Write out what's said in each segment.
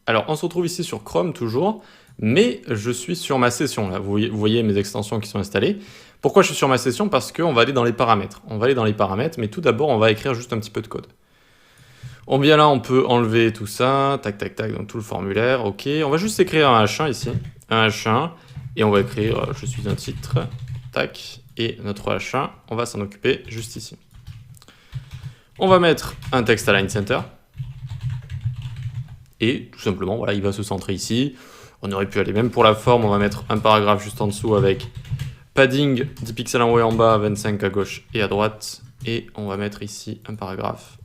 Alors, on se retrouve ici sur Chrome toujours, mais je suis sur ma session. Là. Vous voyez mes extensions qui sont installées. Pourquoi je suis sur ma session? Parce qu'on va aller dans les paramètres. On va aller dans les paramètres, mais tout d'abord, on va écrire juste un petit peu de code. On vient là, on peut enlever tout ça, tac, tac, tac, donc tout le formulaire, ok. On va juste écrire un H1 ici, un H1, et on va écrire je suis un titre, tac, et notre H1, on va s'en occuper juste ici. On va mettre un texte align center. Et tout simplement, voilà, il va se centrer ici. On aurait pu aller même pour la forme, on va mettre un paragraphe juste en dessous avec padding 10 pixels en haut et en bas, 25 à gauche et à droite. Et on va mettre ici un paragraphe.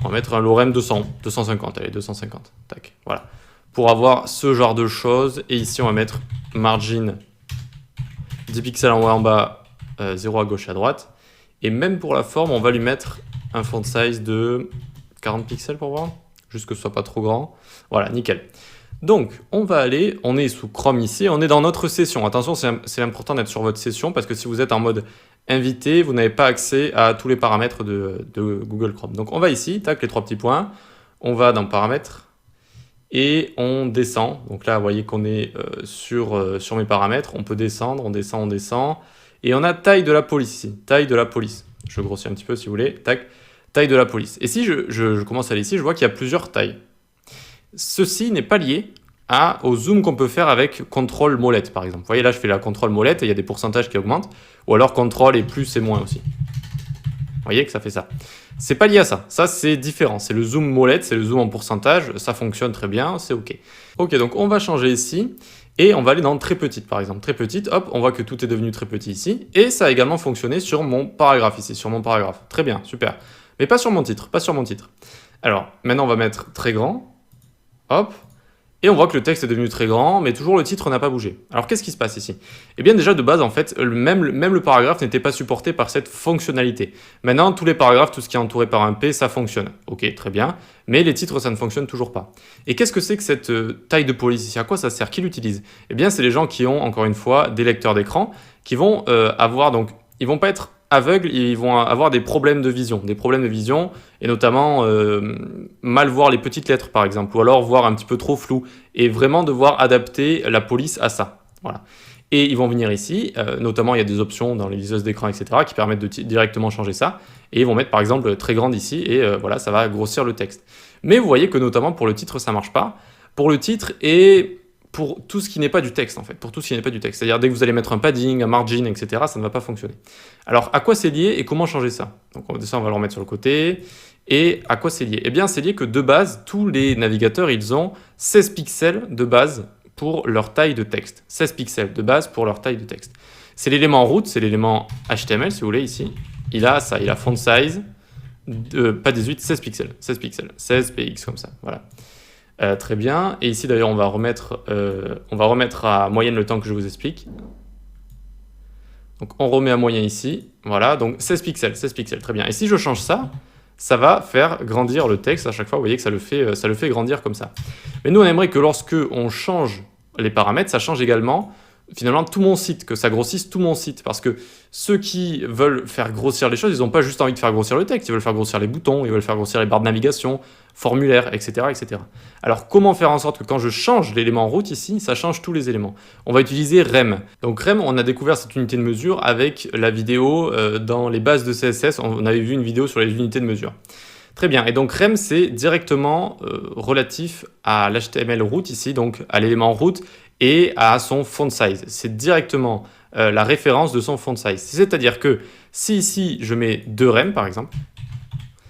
On va mettre un lorem 250, allez, 250, tac, voilà. Pour avoir ce genre de choses. Et ici, on va mettre margin 10 pixels en haut et en bas, 0 à gauche et à droite. Et même pour la forme, on va lui mettre un font size de 40 pixels pour voir. Juste que ce soit pas trop grand. Voilà, nickel. Donc, on va aller, on est sous Chrome ici, on est dans notre session. Attention, c'est important d'être sur votre session parce que si vous êtes en mode invité, vous n'avez pas accès à tous les paramètres de Google Chrome. Donc, on va ici, tac, les trois petits points. On va dans paramètres et on descend. Donc là, vous voyez qu'on est sur mes paramètres. On peut descendre, on descend, on descend. Et on a taille de la police ici, taille de la police. Je grossis un petit peu si vous voulez, tac. Taille de la police. Et si je commence à aller ici, je vois qu'il y a plusieurs tailles. Ceci n'est pas lié au zoom qu'on peut faire avec contrôle molette, par exemple. Vous voyez, là, je fais la contrôle molette et il y a des pourcentages qui augmentent. Ou alors contrôle et plus et moins aussi. Vous voyez que ça fait ça. C'est pas lié à ça. Ça, c'est différent. C'est le zoom molette, c'est le zoom en pourcentage. Ça fonctionne très bien, c'est OK. OK, donc on va changer ici. Et on va aller dans très petite, par exemple. Très petite, hop, on voit que tout est devenu très petit ici. Et ça a également fonctionné sur mon paragraphe ici, sur mon paragraphe. Très bien, super. Mais pas sur mon titre, pas sur mon titre. Alors, maintenant, on va mettre très grand. Hop. Et on voit que le texte est devenu très grand, mais toujours le titre n'a pas bougé. Alors, qu'est-ce qui se passe ici? Eh bien, déjà, de base, en fait, même le paragraphe n'était pas supporté par cette fonctionnalité. Maintenant, tous les paragraphes, tout ce qui est entouré par un P, ça fonctionne. OK, très bien. Mais les titres, ça ne fonctionne toujours pas. Et qu'est-ce que c'est que cette taille de police ici? À quoi ça sert? Qui l'utilise? Eh bien, c'est les gens qui ont, encore une fois, des lecteurs d'écran, qui vont avoir, donc, ils vont pas être aveugles, ils vont avoir des problèmes de vision, et notamment mal voir les petites lettres par exemple, ou alors voir un petit peu trop flou, et vraiment devoir adapter la police à ça. Voilà. Et ils vont venir ici, notamment il y a des options dans les liseuses d'écran, etc., qui permettent de directement changer ça, et ils vont mettre par exemple très grande ici, et voilà, ça va grossir le texte. Mais vous voyez que notamment pour le titre, ça marche pas. Pour le titre et pour tout ce qui n'est pas du texte en fait, pour tout ce qui n'est pas du texte. C'est-à-dire dès que vous allez mettre un padding, un margin, etc., ça ne va pas fonctionner. Alors à quoi c'est lié et comment changer ça? Donc ça on va le remettre sur le côté. Et à quoi c'est lié? Eh bien c'est lié que de base, tous les navigateurs, ils ont 16 pixels de base pour leur taille de texte. 16 pixels de base pour leur taille de texte. C'est l'élément root, c'est l'élément HTML si vous voulez ici. Il a ça, il a font size, pas 18, 16 pixels. 16 pixels, 16 px comme ça, voilà. Très bien. Et ici, d'ailleurs, on va remettre à moyenne le temps que je vous explique. Donc, on remet à moyen ici. Voilà, donc 16 pixels, très bien. Et si je change ça, ça va faire grandir le texte à chaque fois. Vous voyez que ça le fait grandir comme ça. Mais nous, on aimerait que lorsque on change les paramètres, ça change également finalement tout mon site, que ça grossisse tout mon site. Parce que ceux qui veulent faire grossir les choses, ils n'ont pas juste envie de faire grossir le texte, ils veulent faire grossir les boutons, ils veulent faire grossir les barres de navigation, formulaires, etc., etc. Alors comment faire en sorte que quand je change l'élément route ici, ça change tous les éléments? On va utiliser rem. Donc rem, on a découvert cette unité de mesure avec la vidéo dans les bases de CSS, on avait vu une vidéo sur les unités de mesure. Très bien, et donc rem c'est directement relatif à l'HTML root ici, donc à l'élément root et à son font size. C'est directement la référence de son font size. C'est-à-dire que si ici je mets 2 rem par exemple,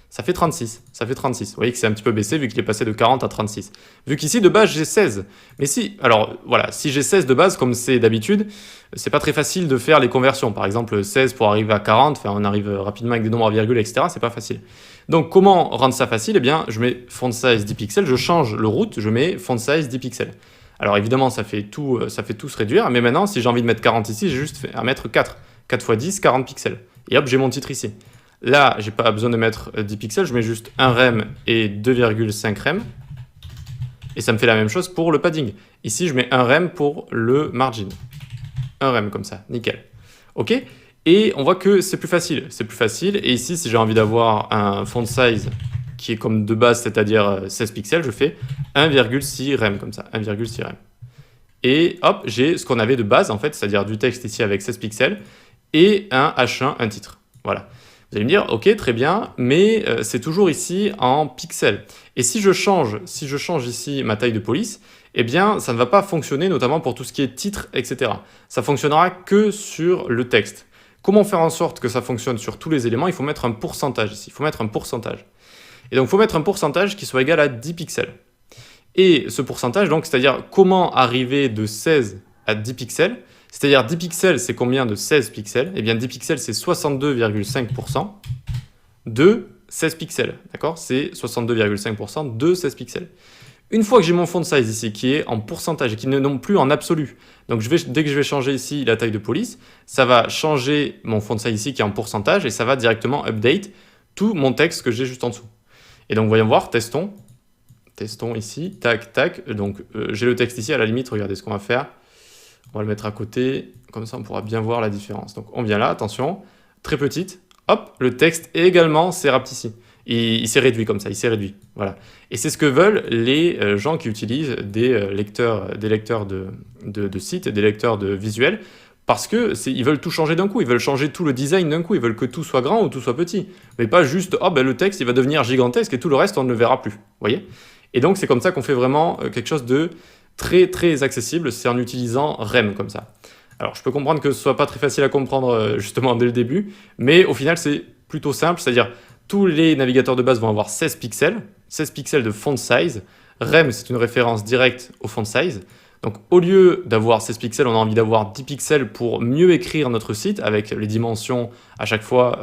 ça fait 36. Ça fait 36. Vous voyez que c'est un petit peu baissé vu qu'il est passé de 40 à 36. Vu qu'ici de base j'ai 16. Mais si, alors voilà, si j'ai 16 de base comme c'est d'habitude, c'est pas très facile de faire les conversions. Par exemple 16 pour arriver à 40, enfin on arrive rapidement avec des nombres à virgule, etc. C'est pas facile. Donc comment rendre ça facile? Eh bien je mets font size 10 pixels, je change le root, je mets font size 10 pixels. Alors évidemment, ça fait tout se réduire, mais maintenant, si j'ai envie de mettre 40 ici, j'ai juste à mettre 4. 4 x 10, 40 pixels. Et hop, j'ai mon titre ici. Là, j'ai pas besoin de mettre 10 pixels, je mets juste 1 rem et 2,5 rem. Et ça me fait la même chose pour le padding. Ici, je mets 1 rem pour le margin. 1 rem comme ça, nickel. OK? Et on voit que c'est plus facile. C'est plus facile. Et ici, si j'ai envie d'avoir un font size qui est comme de base, c'est-à-dire 16 pixels, je fais 1,6 rem, comme ça, 1,6 rem. Et hop, j'ai ce qu'on avait de base, en fait, c'est-à-dire du texte ici avec 16 pixels, et un H1, un titre. Voilà. Vous allez me dire, ok, très bien, mais c'est toujours ici en pixels. Et si je change ici ma taille de police, eh bien, ça ne va pas fonctionner, notamment pour tout ce qui est titre, etc. Ça fonctionnera que sur le texte. Comment faire en sorte que ça fonctionne sur tous les éléments? Il faut mettre un pourcentage ici, il faut mettre un pourcentage. Et donc, il faut mettre un pourcentage qui soit égal à 10 pixels. Et ce pourcentage, donc, c'est-à-dire comment arriver de 16 à 10 pixels, c'est-à-dire 10 pixels, c'est combien de 16 pixels? Eh bien, 10 pixels, c'est 62,5% de 16 pixels, d'accord? C'est 62,5% de 16 pixels. Une fois que j'ai mon font size ici, qui est en pourcentage et qui n'est non plus en absolu, donc dès que je vais changer ici la taille de police, ça va changer mon font size ici qui est en pourcentage et ça va directement update tout mon texte que j'ai juste en dessous. Et donc, voyons voir, testons ici, tac, tac. Donc, j'ai le texte ici, à la limite, regardez ce qu'on va faire. On va le mettre à côté, comme ça on pourra bien voir la différence. Donc, on vient là, attention, très petite, hop, le texte également s'est rapetissi. Il s'est réduit comme ça, il s'est réduit. Voilà. Et c'est ce que veulent les gens qui utilisent des lecteurs de sites, des lecteurs de visuels, parce qu'ils veulent tout changer d'un coup, ils veulent changer tout le design d'un coup, ils veulent que tout soit grand ou tout soit petit. Mais pas juste, oh ben le texte il va devenir gigantesque et tout le reste on ne le verra plus. Vous voyez? Et donc c'est comme ça qu'on fait vraiment quelque chose de très très accessible, c'est en utilisant REM comme ça. Alors je peux comprendre que ce soit pas très facile à comprendre justement dès le début, mais au final c'est plutôt simple, c'est-à-dire tous les navigateurs de base vont avoir 16 pixels de font size. REM c'est une référence directe au font size. Donc au lieu d'avoir 16 pixels, on a envie d'avoir 10 pixels pour mieux écrire notre site avec les dimensions à chaque fois.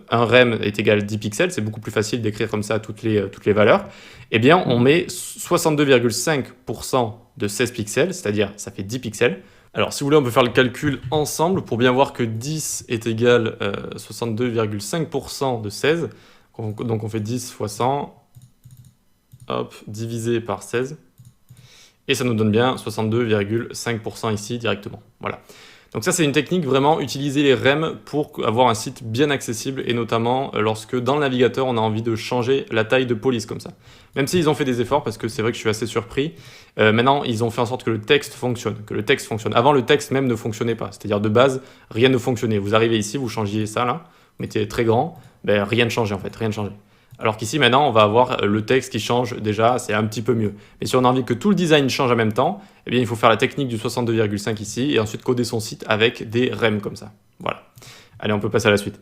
Un rem est égal à 10 pixels, c'est beaucoup plus facile d'écrire comme ça toutes les valeurs. Eh bien on met 62,5% de 16 pixels, c'est-à-dire ça fait 10 pixels. Alors si vous voulez on peut faire le calcul ensemble pour bien voir que 10 est égal à 62,5% de 16. Donc on fait 10 fois 100, hop, divisé par 16. Et ça nous donne bien 62,5% ici directement. Voilà. Donc ça, c'est une technique vraiment, utiliser les REM pour avoir un site bien accessible et notamment lorsque dans le navigateur, on a envie de changer la taille de police comme ça. Même s'ils ont fait des efforts, parce que c'est vrai que je suis assez surpris, maintenant, ils ont fait en sorte que le texte fonctionne, Avant, le texte même ne fonctionnait pas. C'est-à-dire, de base, rien ne fonctionnait. Vous arrivez ici, vous changiez ça là, vous mettez très grand, ben, rien ne changeait en fait, rien ne changeait. Alors qu'ici, maintenant, on va avoir le texte qui change déjà, c'est un petit peu mieux. Mais si on a envie que tout le design change en même temps, eh bien, il faut faire la technique du 62,5 ici et ensuite coder son site avec des REM comme ça. Voilà. Allez, on peut passer à la suite.